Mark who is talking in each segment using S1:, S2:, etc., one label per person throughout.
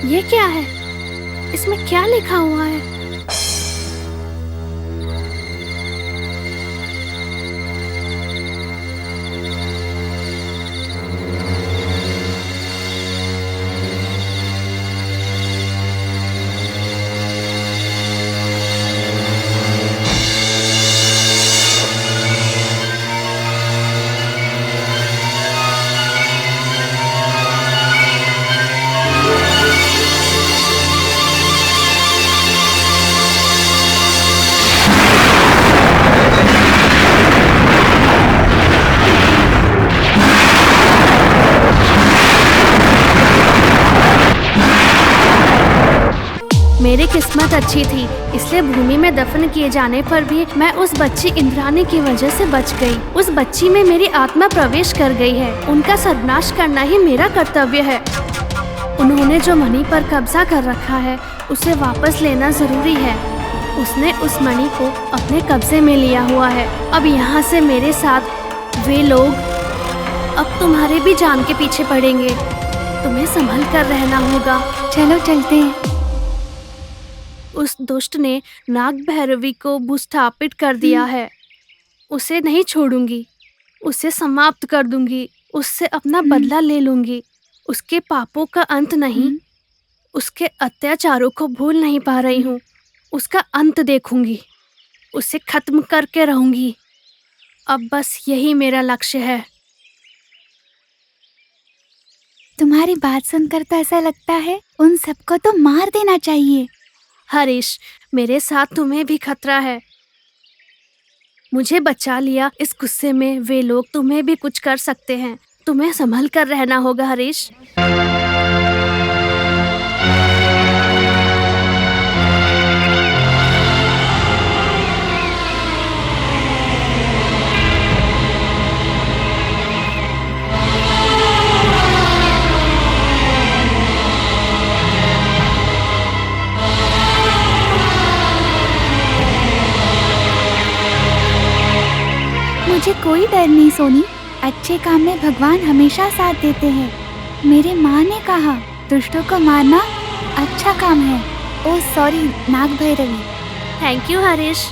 S1: ये क्या है? इसमें क्या लिखा हुआ है? मेरी किस्मत अच्छी थी, इसलिए भूमि में दफन किए जाने पर भी मैं उस बच्ची इंद्राणी की वजह से बच गई। उस बच्ची में मेरी आत्मा प्रवेश कर गई है। उनका सर्वनाश करना ही मेरा कर्तव्य है। उन्होंने जो मणि पर कब्जा कर रखा है, उसे वापस लेना जरूरी है। उसने उस मणि को अपने कब्जे में लिया हुआ है। अब यहाँ से मेरे साथ वे लोग अब तुम्हारे भी जान के पीछे पड़ेंगे। तुम्हें संभल कर रहना होगा।
S2: चलो चलते हैं।
S1: उस दुष्ट ने नाग भैरवी को भूस्थापित कर दिया है। उसे नहीं छोड़ूंगी, उसे समाप्त कर दूंगी। उससे अपना बदला ले लूंगी। उसके पापों का अंत नहीं, उसके अत्याचारों को भूल नहीं पा रही हूँ। उसका अंत देखूंगी, उसे खत्म करके रहूंगी। अब बस यही मेरा लक्ष्य है।
S2: तुम्हारी बात सुनकर तो ऐसा लगता है उन सबको तो मार देना चाहिए।
S1: हरीश, मेरे साथ तुम्हें भी खतरा है। मुझे बचा लिया, इस गुस्से में वे लोग तुम्हें भी कुछ कर सकते हैं। तुम्हें संभल कर रहना होगा हरीश।
S2: मुझे कोई डर नहीं सोनी। अच्छे काम में भगवान हमेशा साथ देते हैं। मेरे माँ ने कहा दुष्टों को मारना अच्छा काम है। Oh sorry Nag Bhairavi.
S1: Thank you Harish.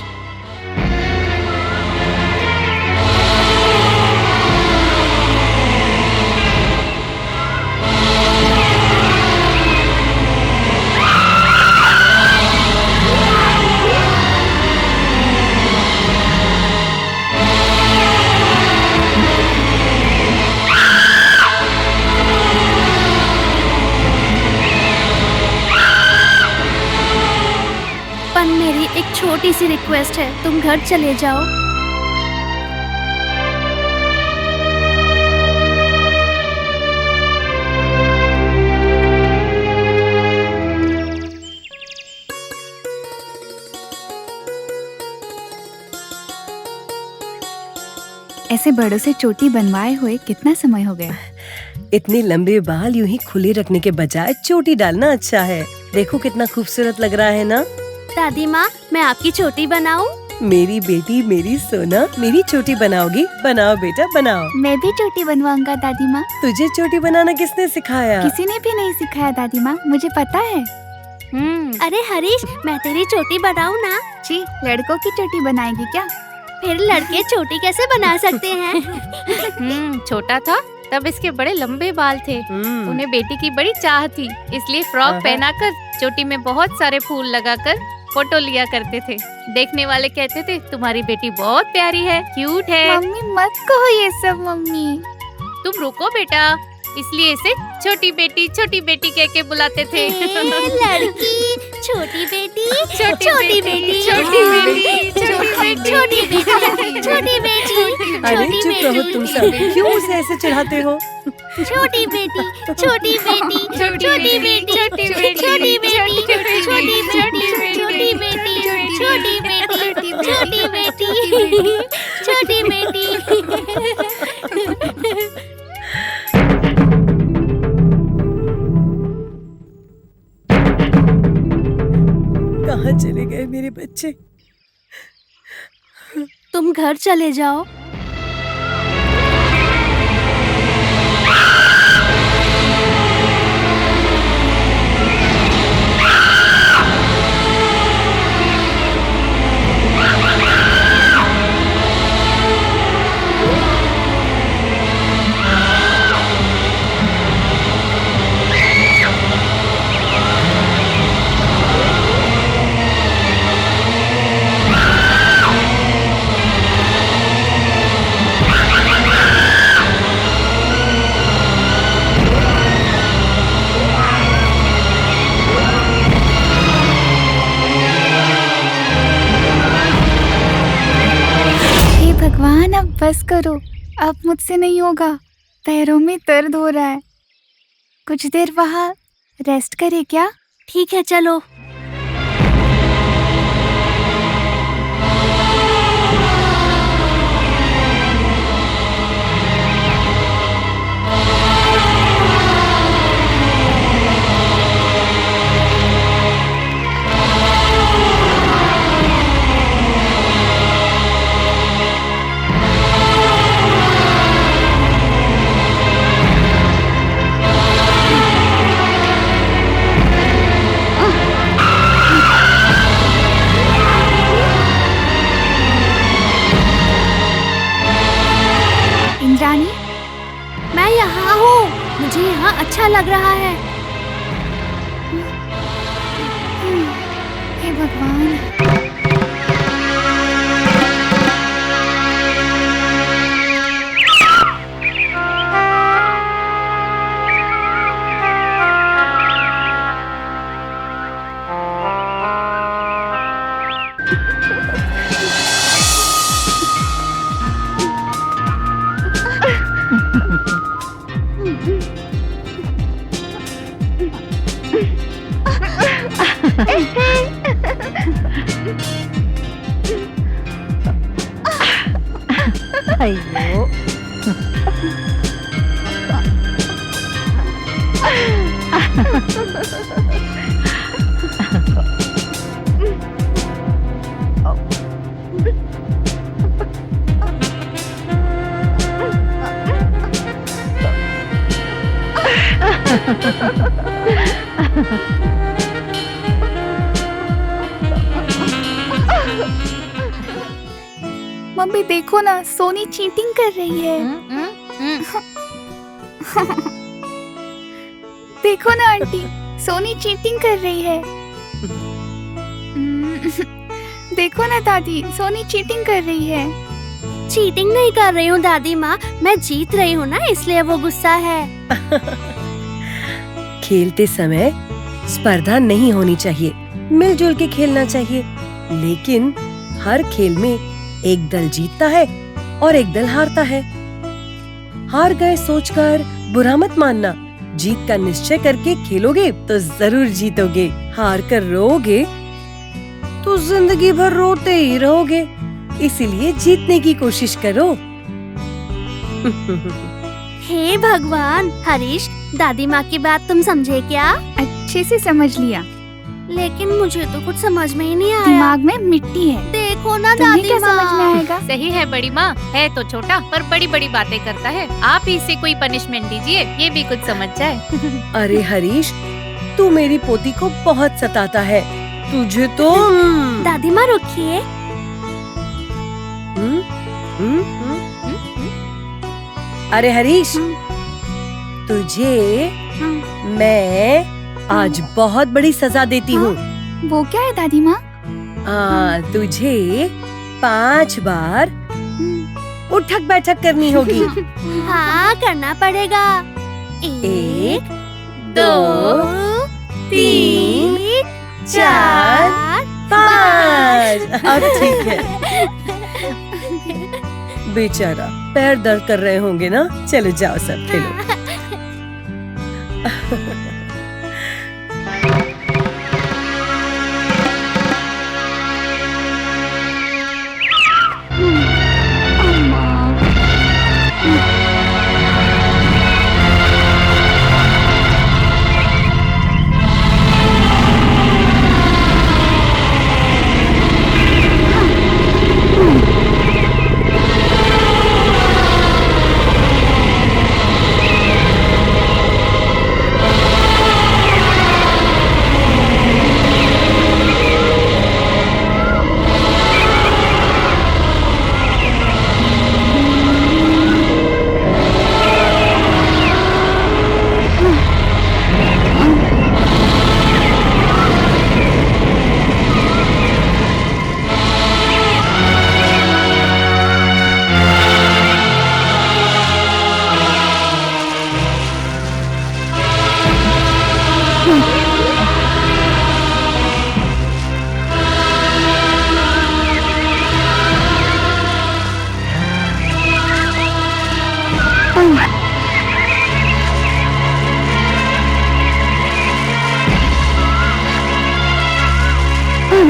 S1: मेरी एक छोटी सी रिक्वेस्ट है, तुम घर चले जाओ।
S2: ऐसे बड़ों से चोटी बनवाए हुए कितना समय हो गया।
S3: इतने लंबे बाल यूं ही खुले रखने के बजाय चोटी डालना अच्छा है। देखो कितना खूबसूरत लग रहा है ना।
S1: दादी माँ, मैं आपकी चोटी बनाऊं?
S3: मेरी बेटी, मेरी सोना, मेरी चोटी बनाओगी? बनाओ बेटा बनाओ।
S2: मैं भी चोटी बनवाऊंगा दादी माँ।
S3: तुझे चोटी बनाना किसने सिखाया?
S2: किसी ने भी नहीं सिखाया दादी माँ, मुझे पता है।
S1: अरे हरीश, मैं तेरी चोटी बनाऊं ना?
S2: जी, लड़कों की चोटी बनाएगी क्या?
S1: फिर लड़के चोटी कैसे बना सकते हैं?
S4: छोटा था तब इसके बड़े लंबे बाल थे। उन्हें बेटी की बड़ी चाह थी, इसलिए फ्रॉक पहनाकर चोटी में बहुत सारे फूल लगाकर फोटो लिया करते थे। देखने वाले कहते थे तुम्हारी बेटी बहुत प्यारी है, क्यूट है।
S2: मम्मी मत कहो ये सब मम्मी।
S4: तुम रुको बेटा, इसलिए इसे छोटी बेटी कह के बुलाते थे।
S1: लड़की, छोटी बेटी,
S4: छोटी बेटी,
S1: छोटी बेटी, छोटी बेटी, छोटी बेटी।
S3: अरे चुप रहो तुम सब, क्यों उसे ऐसे चढ़ाते हो?
S1: छोटी बेटी, छोटी बेटी, छोटी बेटी, छोटी बेटी, छोटी बेटी, छोटी बेटी, छोटी बेटी, छोटी बेटी, छोटी बेटी, छोटी बेटी।
S3: कहाँ चले गए मेरे बच्चे?
S1: तुम घर चले जाओ।
S2: अब बस करो, अब मुझसे नहीं होगा। पैरों में दर्द हो रहा है। कुछ देर वहाँ रेस्ट करे क्या?
S1: ठीक है चलो।
S2: इंद्राणी,
S1: मैं यहाँ हूँ, मुझे यहाँ अच्छा लग रहा है।
S2: हे भगवान।
S5: అయ్యో
S2: मम्मी देखो ना, सोनी चीटिंग कर रही है। देखो ना आंटी, सोनी चीटिंग कर रही है। देखो ना दादी, सोनी चीटिंग कर रही है।
S1: चीटिंग नहीं कर रही हूँ दादी माँ, मैं जीत रही हूँ ना, इसलिए वो गुस्सा है।
S3: खेलते समय स्पर्धा नहीं होनी चाहिए, मिलजुल के खेलना चाहिए। लेकिन हर खेल में एक दल जीतता है और एक दल हारता है। हार गए सोचकर बुरा मत मानना। जीत का निश्चय करके खेलोगे तो जरूर जीतोगे। हार कर रोओगे तो जिंदगी भर रोते ही रहोगे। इसीलिए जीतने की कोशिश करो।
S1: हे भगवान, हरीश, दादी माँ की बात तुम समझे क्या?
S2: अच्छे से समझ लिया।
S1: लेकिन मुझे तो कुछ समझ में ही नहीं आया।
S2: दिमाग में मिट्टी है।
S1: देखो ना
S2: तुम्हें
S1: दादी
S2: क्या समझ में
S1: माँ।
S2: आएगा?
S4: सही है बड़ी माँ, है तो छोटा पर बड़ी बड़ी बातें करता है। आप ही इसे कोई पनिशमेंट दीजिए, ये भी कुछ समझ जाए।
S3: अरे हरीश, तू मेरी पोती को बहुत सताता है। तुझे तो
S1: दादी माँ रुकिए।
S3: अरे हरीश, तुझे मैं आज बहुत बड़ी सजा देती हूँ।
S2: वो क्या है दादी माँ?
S3: तुझे 5 बार उठक बैठक करनी होगी।
S1: हाँ करना पड़ेगा।
S3: 1,
S1: 2, 3, 4, 5।
S3: अब ठीक है। बेचारा पैर दर्द कर रहे होंगे ना। चलो जाओ सब खेलो।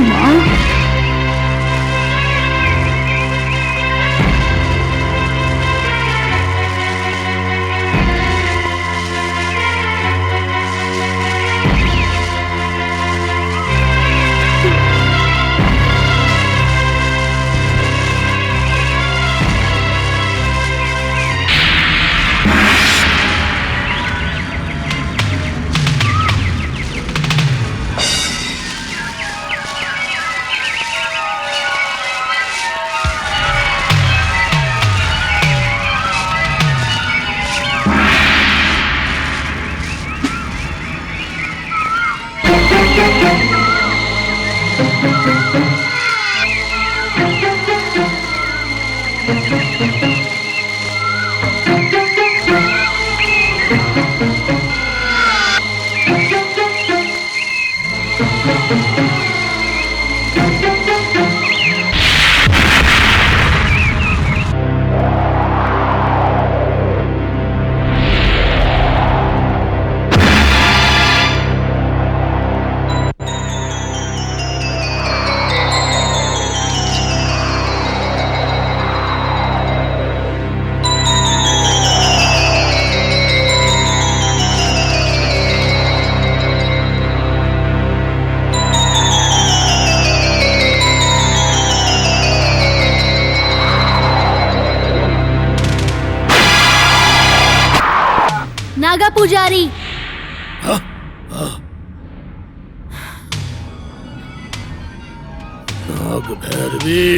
S2: माँ।
S1: नागा पुजारी,
S5: नाग भैरवी,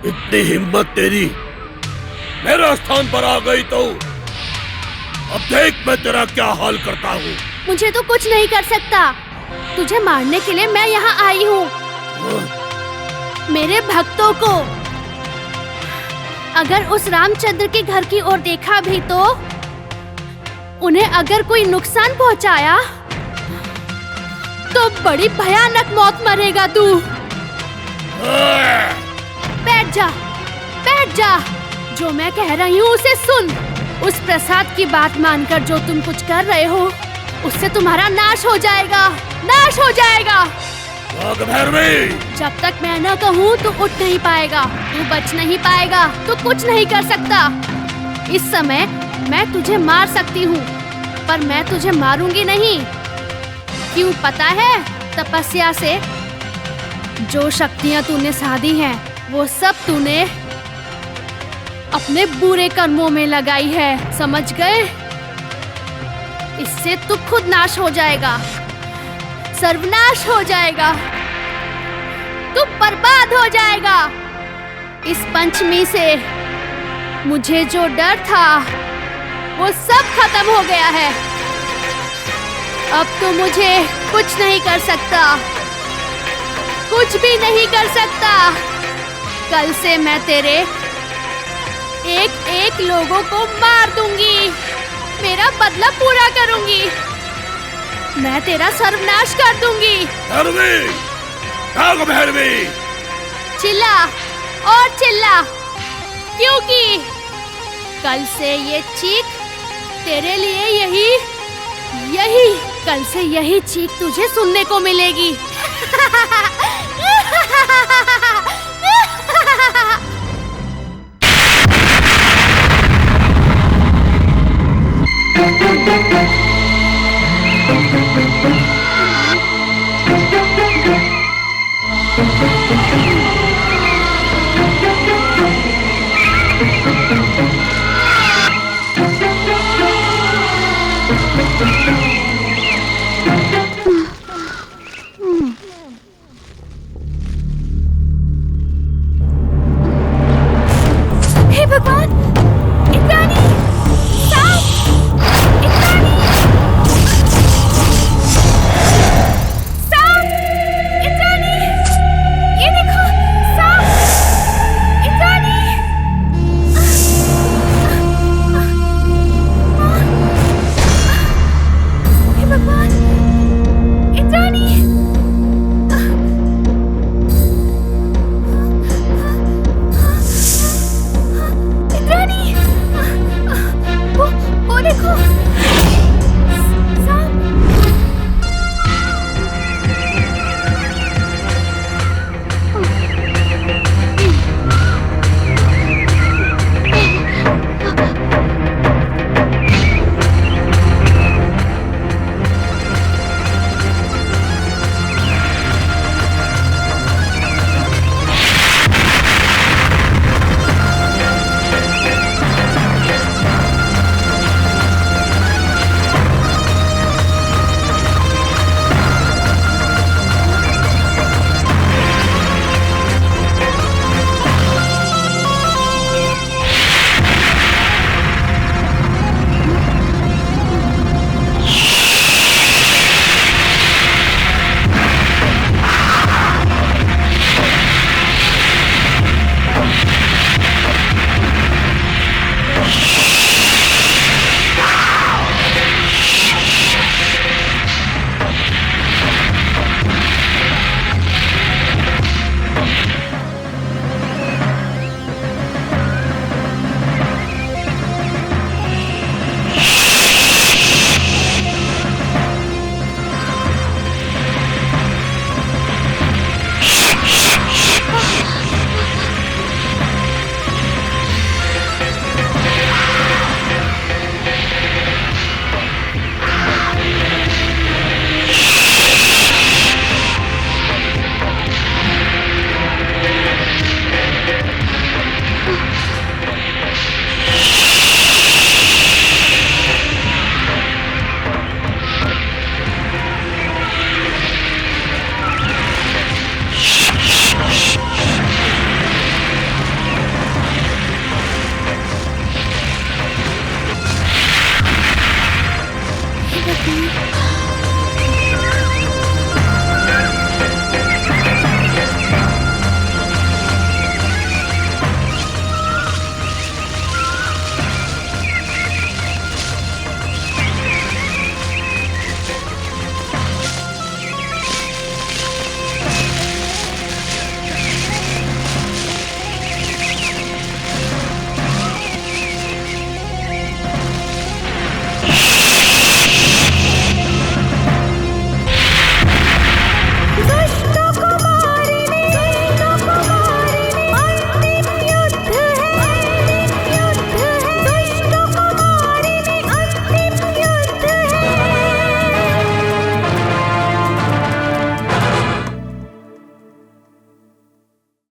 S5: इतनी हिम्मत तेरी, मेरे स्थान पर आ गई तो अब देख मैं तेरा क्या हाल करता हूँ।
S1: मुझे तो कुछ नहीं कर सकता। तुझे मारने के लिए मैं यहाँ आई हूँ। मेरे भक्तों को अगर उस रामचंद्र के घर की ओर देखा भी तो उन्हें अगर कोई नुकसान पहुँचाया तो बड़ी भयानक मौत मरेगा तू। बैठ जा, बैठ जा। जो मैं कह रही हूँ उसे सुन। उस प्रसाद की बात मानकर जो तुम कुछ कर रहे हो उससे तुम्हारा नाश हो जाएगा, नाश हो जाएगा।
S5: नाग भैरवी,
S1: जब तक मैं न कहूँ तो उठ नहीं पाएगा, तू बच नहीं पाएगा, तू कुछ नहीं कर सकता। इस समय मैं तुझे मार सकती हूँ पर मैं तुझे मारूंगी नहीं। क्यों पता है? तपस्या से जो शक्तियाँ तूने साधी हैं वो सब तूने अपने बुरे कर्मों में लगाई है, समझ गए? इससे तू खुद नाश हो जाएगा, सर्वनाश हो जाएगा, तू बर्बाद हो जाएगा। इस पंचमी से मुझे जो डर था वो सब खत्म हो गया है। अब तू मुझे कुछ नहीं कर सकता, कुछ भी नहीं कर सकता। कल से मैं तेरे एक एक लोगों को मार दूंगी, मेरा बदला पूरा करूंगी, मैं तेरा सर्वनाश कर दूंगी।
S5: भैरवी, नाग भैरवी,
S1: चिल्ला और चिल्ला, क्योंकि कल से ये चीख तेरे लिए यही कल से यही चीख तुझे सुनने को मिलेगी।